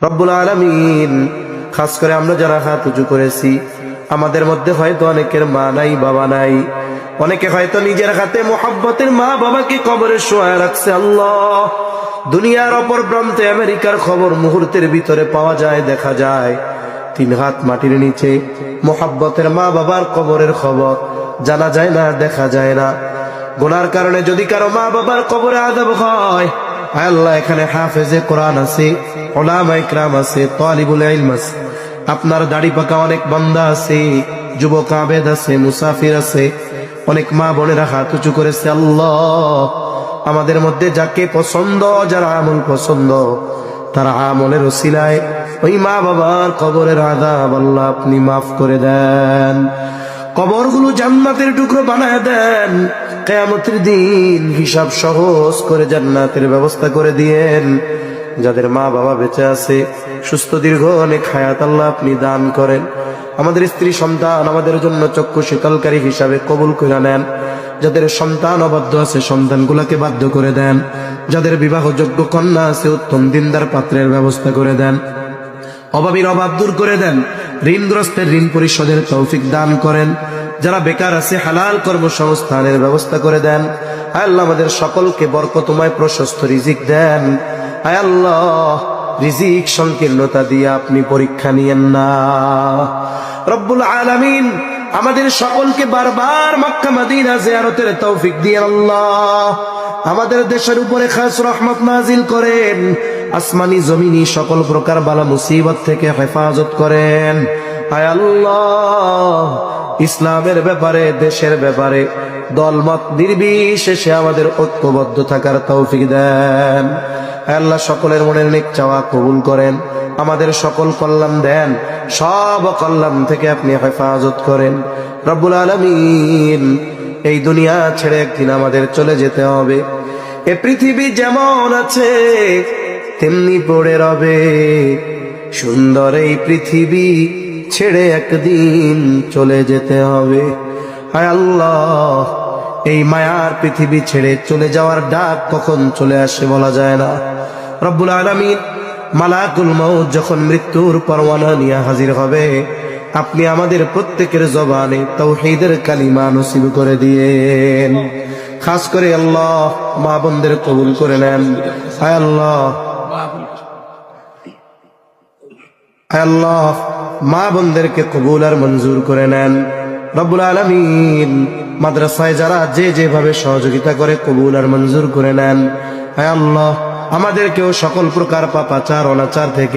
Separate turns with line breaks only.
রব্বুল আলামিন, খাস করে আমরা যারা হাত উঁচু করেছি, আমাদের মধ্যে হয়তো অনেকের মা নাই, বাবা নাই। অনেকে হয়তো নিজের হাতে মোহাব্বতের মা বাবাকে কবরে শোয়ায় রাখছে। আল্লাহ, দুনিয়ার অপর প্রান্তে আমেরিকার খবর মুহূর্তের ভিতরে পাওয়া যায়, দেখা যায়। 3 হাত মাটির নিচে মোহাব্বতের মা বাবার কবরের খবর জানা যায় না, দেখা যায় না। গুনার কারণে যদি কারো মা বাবার কবরে আযাব হয়, আল্লাহ, এখানে হাফেজে কোরআন আছে, উলামা ইকরাম আছে, তালিবুল ইলম আছে, আপনার দাড়ি পাকা অনেক বান্দা আছে, যুবক আবেদ আছে, মুসাফির আছে, অনেক মা বোনেরা হাত উঁচু করেছে। আল্লাহ, আমাদের মধ্যে যাকে পছন্দ, যারা আমল পছন্দ, তারা আমলের ওসিলায় ওই মা বাবার কবরের আযাব আল্লাহ আপনি মাফ করে দেন। কবরগুলো জান্নাতের টুকরো বানায় দেন। কিয়ামতের দিন হিসাব সহজ করে জান্নাতের ব্যবস্থা করে দিয়েন। যাদের মা বাবা বেঁচে আছে, সুস্থ দীর্ঘ অনেক হায়াত আল্লাহ আপনি দান করেন। আমাদের স্ত্রী সন্তান আমাদের জন্য চক্ষু শীতলকারী হিসাবে কবুল করে নেন। যাদের সন্তান অবাধ্য আছে, সন্তানগুলোকে বাধ্য করে দেন। যাদের বিবাহযোগ্য কন্যা আছে, উত্তম দিনদার পাত্রের ব্যবস্থা করে দেন। অভাবীর অভাব দূর করে দেন। ঋণগ্রস্তের ঋণ পরিশোধের তৌফিক দান করেন। যারা বেকার আছে, হালাল কর্মসংস্থানের ব্যবস্থা করে দেন। আয় আল্লাহ, আমাদের সকলকে বরকতময় প্রশস্ত রিজিক দেন। আয় আল্লাহ, রিজিক সংকীর্ণতা দিয়ে আপনি পরীক্ষা নিয়েন না। রব্বুল আলামিন, আমাদের সকলকে বারবার মক্কা মদিনা জিয়ারতের তৌফিক দিয়ে আল্লাহ আমাদের দেশের উপরে খাস রহমত নাজিল করেন। আসমানি জমিনি সকল প্রকার বালা মুসিবত থেকে হেফাজত করেন। আয় আল্লাহ, ইসলামের ব্যাপারে, দেশের ব্যাপারে দলমত নির্বিশেষে আমাদের ঐক্যবদ্ধ থাকার তৌফিক দেন। আয় আল্লাহ, সকলের মনের নেক চাওয়া কবুল করেন। আমাদের সকল কল্যাণ দেন, সব কল্যাণ থেকে আপনি হেফাজত করেন। রব্বুল আলামিন, এই দুনিয়া ছেড়ে একদিন আমাদের চলে যেতে হবে। এ পৃথিবী যেমন আছে তেমনি পড়ে রবে। সুন্দর এই পৃথিবী ছেড়ে একদিন চলে যেতে হবে। হায় আল্লাহ, এই মায়ার পৃথিবী ছেড়ে চলে যাওয়ার ডাক কখন চলে আসে বলা যায় না। রব্বুল আলামিন, মালাকুল মউত যখন মৃত্যুর পরওয়ানা নিয়ে হাজির হবে, আপনি আমাদের প্রত্যেকের জবানে তাওহীদের কালিমা নসিব করে দিয়েন। খাস করে আল্লাহ, মা বোনদের কবুল করে নেন। হায় আল্লাহ, আল্লাহ, মা বোনদেরকে কবুল আর মঞ্জুর করে নেন। রব্বুল আলামিন, মাদ্রাসায় যারা যে যেভাবে সহযোগিতা করে কবুল আর মঞ্জুর করে নেন। হায় আল্লাহ, আমাদেরকেও সকল প্রকার পাপাচার অনাচার থেকে